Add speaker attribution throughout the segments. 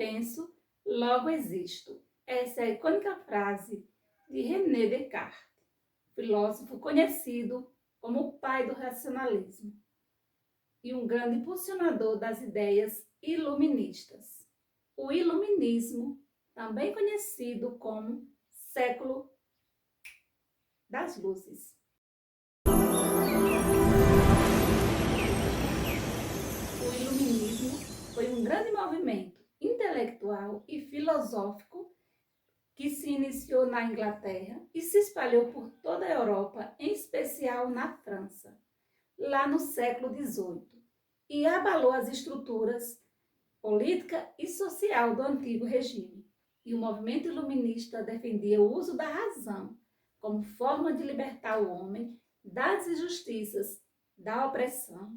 Speaker 1: penso, logo existo. Essa é a icônica frase de René Descartes, filósofo conhecido como o pai do racionalismo e um grande impulsionador das ideias iluministas. O iluminismo, também conhecido como século das luzes. O iluminismo foi um grande movimento intelectual e filosófico que se iniciou na Inglaterra e se espalhou por toda a Europa, em especial na França, lá no século XVIII, e abalou as estruturas política e social do antigo regime. E o movimento iluminista defendia o uso da razão como forma de libertar o homem das injustiças, da opressão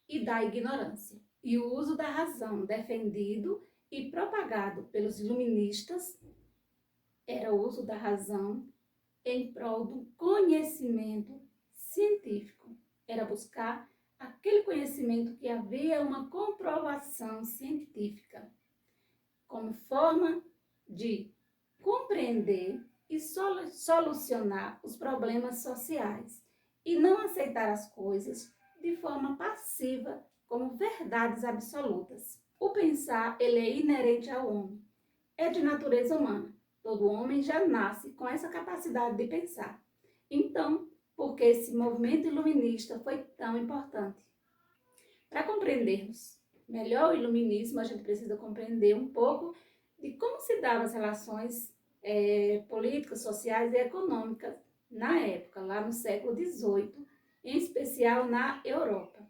Speaker 1: e da ignorância. E o uso da razão defendido e propagado pelos iluministas era o uso da razão em prol do conhecimento científico. Era buscar aquele conhecimento que havia uma comprovação científica, como forma de compreender e solucionar os problemas sociais e não aceitar as coisas de forma passiva como verdades absolutas. O pensar, ele é inerente ao homem, é de natureza humana. Todo homem já nasce com essa capacidade de pensar. Então, por que esse movimento iluminista foi tão importante? Para compreendermos melhor o iluminismo, a gente precisa compreender um pouco de como se davam as relações políticas, sociais e econômicas na época, lá no século XVIII, em especial na Europa.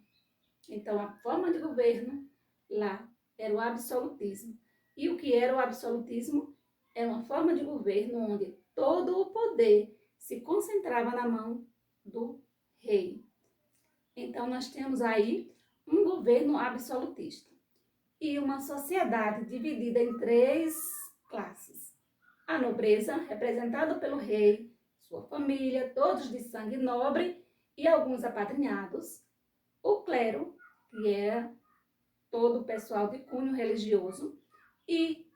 Speaker 1: Então, a forma de governo lá era o absolutismo. E o que era o absolutismo? É uma forma de governo onde todo o poder se concentrava na mão do rei. Então, nós temos aí um governo absolutista e uma sociedade dividida em 3 classes. A nobreza, representada pelo rei, sua família, todos de sangue nobre e alguns apadrinhados. O clero, que é todo o pessoal de cunho religioso, e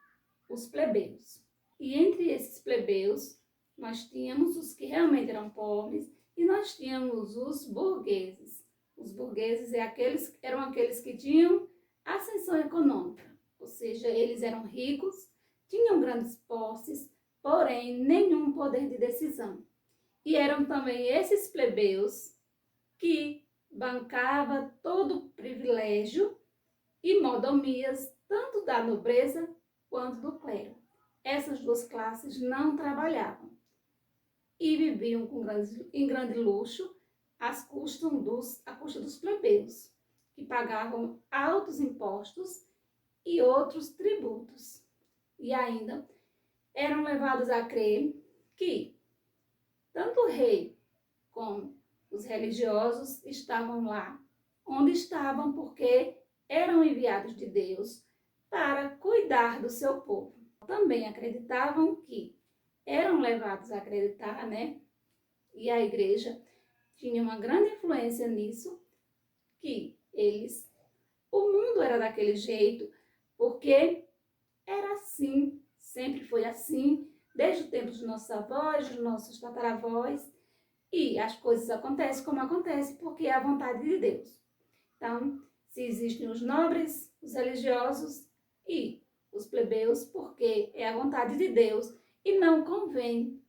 Speaker 1: os plebeus. E entre esses plebeus, nós tínhamos os que realmente eram pobres e nós tínhamos os burgueses. Os burgueses eram aqueles que tinham ascensão econômica, ou seja, eles eram ricos, tinham grandes posses, porém nenhum poder de decisão. E eram também esses plebeus que bancavam todo o privilégio e mordomias tanto da nobreza quanto do clero. Essas 2 classes não trabalhavam e viviam em grande luxo à custa dos plebeus, que pagavam altos impostos e outros tributos. E ainda eram levados a crer que tanto o rei como os religiosos estavam lá onde estavam porque eram enviados de Deus para cuidar do seu povo. Também acreditavam que eram levados a acreditar, E a igreja tinha uma grande influência nisso, que o mundo era daquele jeito, porque era assim, sempre foi assim, desde o tempo dos nossos avós, dos nossos tataravós, e as coisas acontecem como acontecem, porque é a vontade de Deus. Então, se existem os nobres, os religiosos e os plebeus, porque é a vontade de Deus e não convém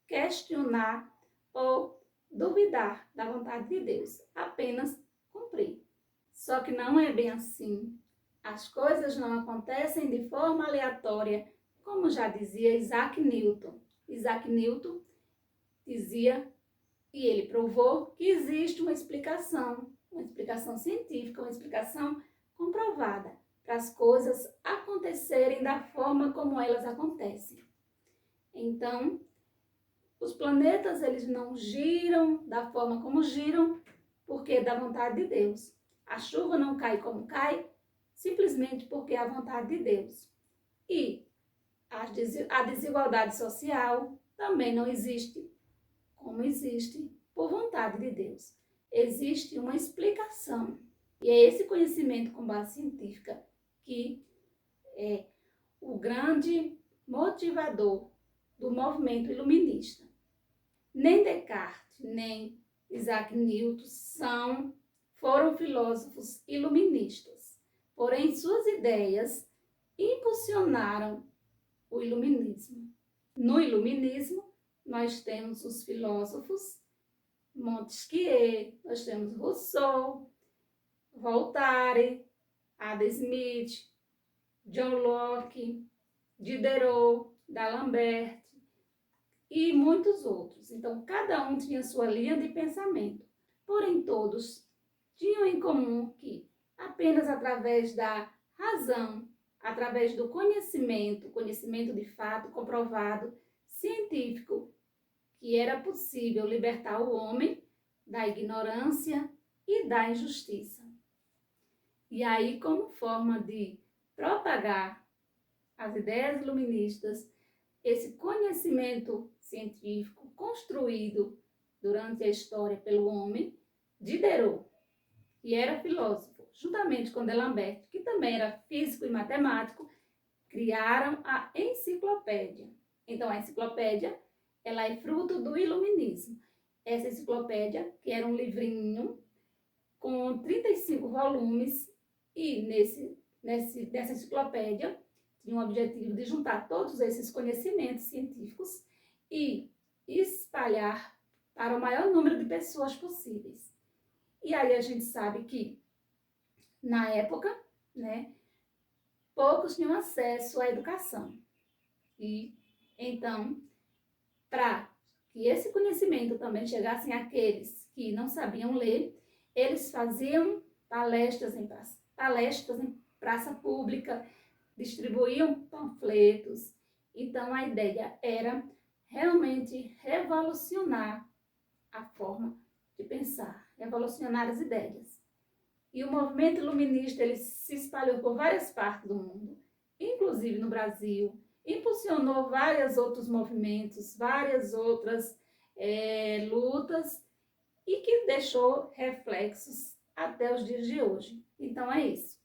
Speaker 1: questionar ou duvidar da vontade de Deus, apenas cumprir. Só que não é bem assim. As coisas não acontecem de forma aleatória, como já dizia Isaac Newton. Isaac Newton dizia, e ele provou, que existe uma explicação científica, uma explicação comprovada para as coisas acontecerem da forma como elas acontecem. Então, os planetas, eles não giram da forma como giram, porque é da vontade de Deus. A chuva não cai como cai, simplesmente porque é a vontade de Deus. E a desigualdade social também não existe, como existe por vontade de Deus. Existe uma explicação. E é esse conhecimento com base científica que o grande motivador do movimento iluminista. Nem Descartes, nem Isaac Newton foram filósofos iluministas, porém suas ideias impulsionaram o iluminismo. No iluminismo, nós temos os filósofos Montesquieu, nós temos Rousseau, Voltaire, Adam Smith, John Locke, Diderot, D'Alembert e muitos outros. Então, cada um tinha sua linha de pensamento, porém todos tinham em comum que apenas através da razão, através do conhecimento de fato comprovado, científico, que era possível libertar o homem da ignorância e da injustiça. E aí, como forma de propagar as ideias iluministas, esse conhecimento científico construído durante a história pelo homem, Diderot, que era filósofo, juntamente com D'Alembert, que também era físico e matemático, criaram a enciclopédia. Então, a enciclopédia, ela é fruto do iluminismo. Essa enciclopédia, que era um livrinho com 35 volumes, e nessa enciclopédia tinha o objetivo de juntar todos esses conhecimentos científicos e espalhar para o maior número de pessoas possíveis. E aí a gente sabe que, na época, poucos tinham acesso à educação. E, então, para que esse conhecimento também chegasse àqueles que não sabiam ler, eles faziam palestras em praça pública, distribuíam panfletos. Então, a ideia era realmente revolucionar a forma de pensar, revolucionar as ideias. E o movimento iluminista ele se espalhou por várias partes do mundo, inclusive no Brasil, impulsionou vários outros movimentos, várias outras lutas, e que deixou reflexos até os dias de hoje. Então é isso.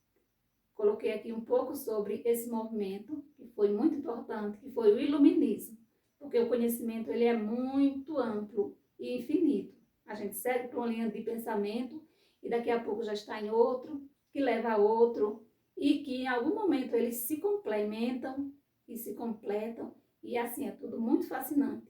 Speaker 1: Coloquei aqui um pouco sobre esse movimento, que foi muito importante, que foi o iluminismo, porque o conhecimento ele é muito amplo e infinito. A gente segue por uma linha de pensamento e daqui a pouco já está em outro, que leva a outro, e que em algum momento eles se complementam e se completam, e assim é tudo muito fascinante.